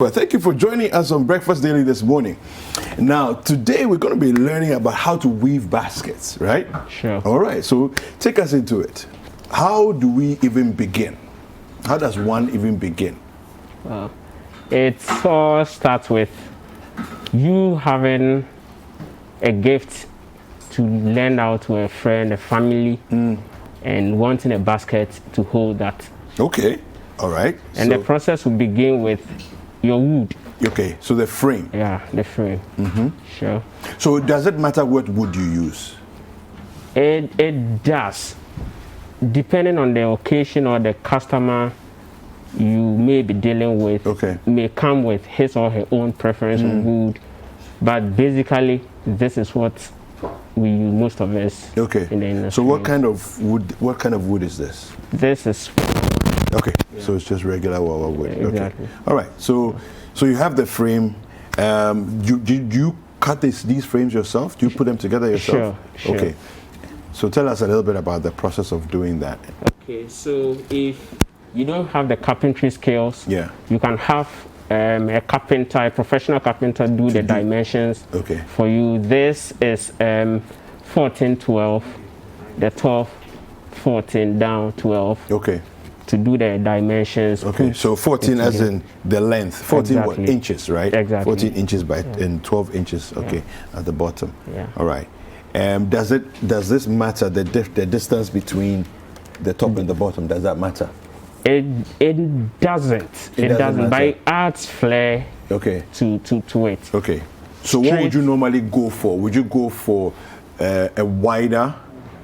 Well, thank you for joining us on Breakfast Daily this morning. Now, today we're going to be learning about how to weave baskets, right? Sure. All right, so take us into it. How do we even begin? How does one even begin? It all starts with you having a gift to lend out to a friend, a family, and wanting a basket to hold that. Okay, all right. And the process will begin with your wood. Okay, so the frame. Yeah, the frame. Sure. So does it matter what wood you use? It does. Depending on the occasion or the customer you may be dealing with, may come with his or her own preference of wood. But basically, this is what we use, most of us. Okay. In the industry. So what kind of wood? What kind of wood is this? This is. Okay. Yeah. So it's just regular wawa wood. Exactly. Okay. All right. So you have the frame. Do you cut these frames yourself? Do you put them together yourself? Sure. Okay. So tell us a little bit about the process of doing that. Okay. So if you don't have the carpentry skills, you can have a carpenter, a professional carpenter, do the dimensions for you. This is 14-12, the 12, 14 down 12. Okay. To do the dimensions. Okay, so 14 as in the length, 14 what, inches, right? Exactly. 14 inches by and 12 inches, at the bottom. Yeah. All right. Does this matter, the distance between the top and the bottom, does that matter? It doesn't. It doesn't. But it adds flair to it. Okay. So what would you normally go for? Would you go for a wider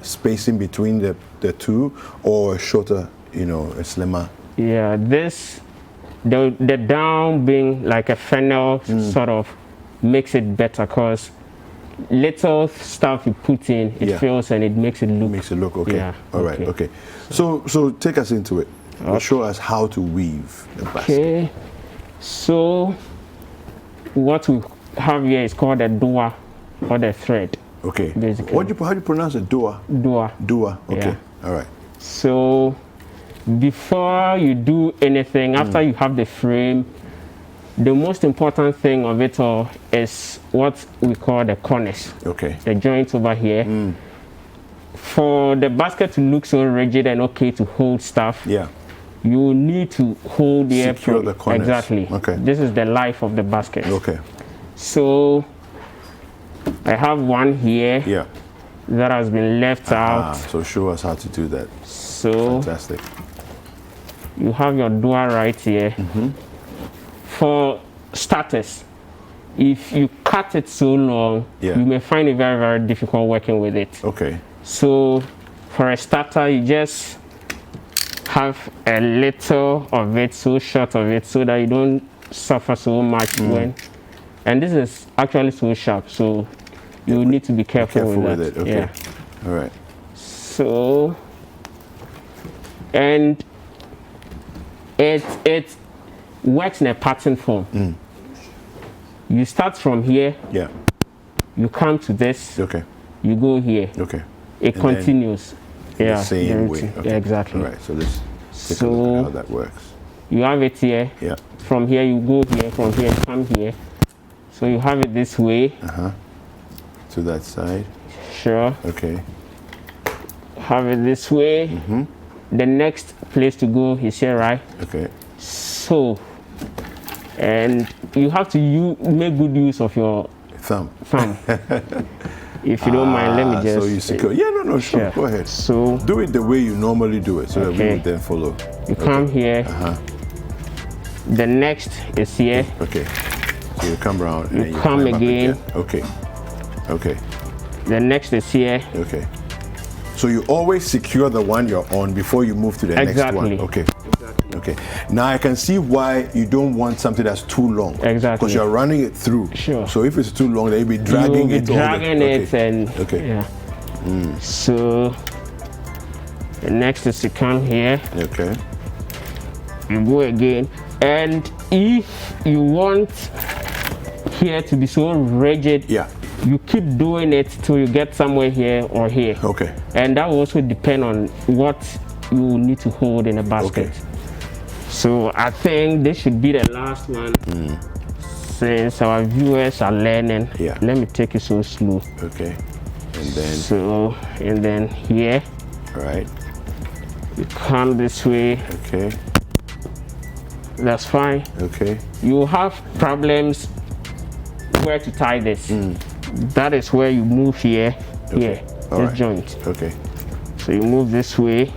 spacing between the two, or a shorter, a slimmer? Yeah, the down being like a fennel sort of makes it better, because little stuff you put in, it fills and it makes it look. Okay. Yeah, all right. Okay. So take us into it. Show us how to weave the basket. Okay. So what we have here is called a doa, or the thread. Okay. Basically. How do you pronounce it? Doa. Doa. Okay. Yeah. All right. So before you do anything, after you have the frame, the most important thing of it all is what we call the corners. Okay. The joints over here. For the basket to look so rigid and okay to hold stuff, you need to hold the secure the corners. Exactly. Okay. This is the life of the basket. Okay. So I have one here. Yeah. That has been left out. So show us how to do that. So fantastic. You have your doa right here. For starters, if you cut it so long, you may find it very, very difficult working with it. Okay. So for a starter, you just have a little of it, so short of it, so that you don't suffer so much when. And this is actually so sharp, so you need to be careful with it. Okay. Yeah. All right. So, and it works in a pattern form. You start from here. Yeah. You come to this. Okay. You go here. Okay. It continues. The same way. Okay. Yeah, exactly. All right. So let's take a look at how that works. You have it here. Yeah. From here you go here. From here you come here. So you have it this way. To that side. Sure. Okay. Have it this way. The next place to go is here, right? Okay. So, and you have to make good use of your thumb. If you don't mind, let me just. So you secure. Yeah, no, sure. Go ahead. So do it the way you normally do it, so that we will then follow. You come here. The next is here. Okay. So you come around. You and you come again. Okay. Okay. The next is here. Okay. So you always secure the one you're on before you move to the next one. Okay. Exactly. Okay. Now I can see why you don't want something that's too long. Exactly. Because you're running it through. Sure. So if it's too long, then you'll be dragging it. And yeah. So the next is to come here. Okay. You go again, and if you want here to be so rigid, you keep doing it till you get somewhere here or here. Okay. And that will also depend on what you need to hold in a basket. So I think this should be the last one. Since our viewers are learning, let me take it so slow. Okay. And then and then here. Right. You come this way. Okay. That's fine. Okay. You have problems where to tie this. That is where you move here. Okay. This joint. Okay. So you move this way.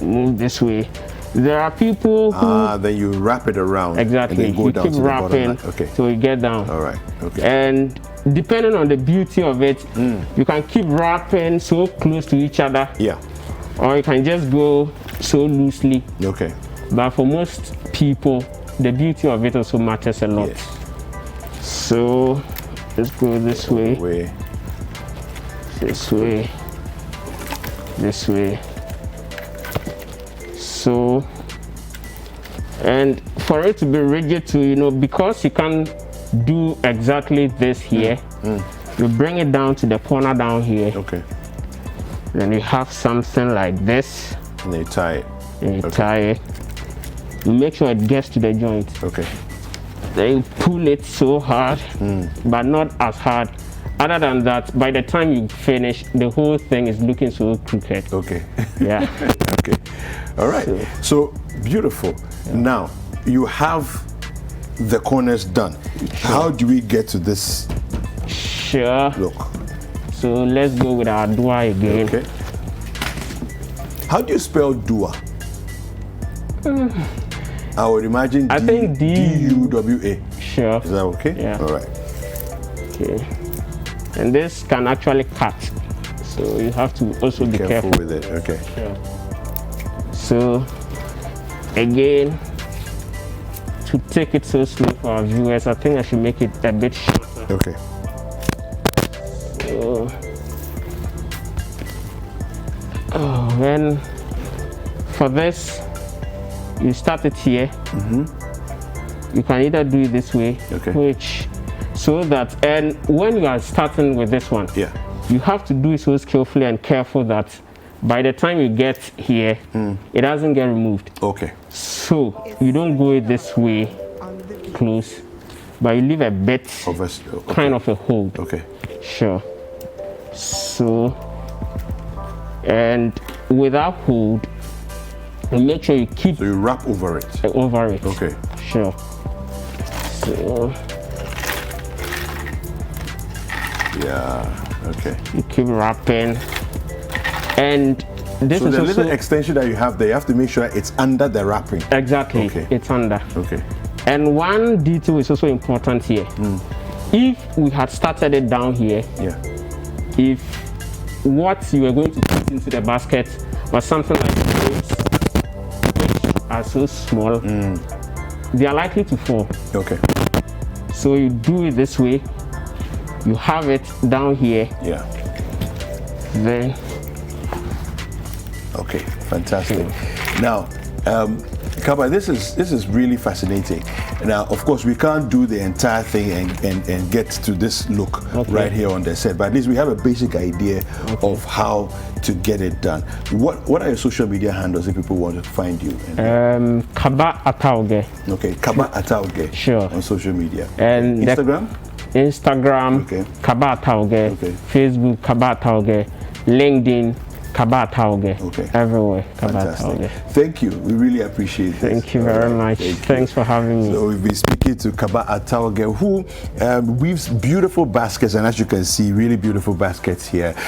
Move this way. There are people who then you wrap it around. Exactly. And then go you down keep to wrapping the bottom. Okay. till you get down. All right. Okay. And depending on the beauty of it, you can keep wrapping so close to each other. Yeah. Or you can just go so loosely. Okay. But for most people, the beauty of it also matters a lot. Yes. So let's go this way. This way. This way. So, and for it to be rigid too, you know, because you can't do exactly this here, you bring it down to the corner down here. Okay. Then you have something like this. And then you tie it. And you tie it. You make sure it gets to the joint. Okay. Then you pull it so hard, but not as hard. Other than that, by the time you finish, the whole thing is looking so crooked. Okay. Yeah. Okay. All right. So beautiful. Yeah. Now you have the corners done. Sure. How do we get to this? Sure. Look. So let's go with our dua again. Okay. How do you spell dua? I would imagine I think D-U-W-A. Sure. Is that okay? Yeah. All right. Okay. And this can actually cut. So you have to also be careful with it. Okay. Sure. So again, to take it so slow for our viewers, I think I should make it a bit shorter. Okay. So, then for this, you start it here. You can either do it this way, which so that, and when you are starting with this one, you have to do it so skillfully and careful that by the time you get here, it doesn't get removed. Okay. So you don't go it this way close, but you leave a bit kind of a hold. Okay. Sure. So, and without hold, you make sure you keep. So you wrap over it. Over it. Okay. Sure. So. Yeah. Okay. You keep wrapping. And this so is the also little extension that you have there, you have to make sure it's under the wrapping. Exactly. Okay. It's under. Okay. And one detail is also important here. If we had started it down here, if what you were going to put into the basket was something like this, which are so small, they are likely to fall. Okay. So you do it this way. You have it down here. Yeah. Then. Okay, fantastic. Now, Kabah, this is really fascinating. Now, of course, we can't do the entire thing and get to this look right here on the set, but at least we have a basic idea of how to get it done. What are your social media handles if people want to find you? Kabah Atawoge. Okay, Kabah Atawoge. Sure. On social media. And Instagram? Instagram, Kabah Atawoge. Facebook, Kabah Atawoge. LinkedIn, Kabah Atawoge. Everywhere, Kabah Atawoge. Thank you. We really appreciate it. Thank you very much. Thanks for having me. So we've been speaking to Kabah Atawoge, who weaves beautiful baskets, and as you can see, really beautiful baskets here.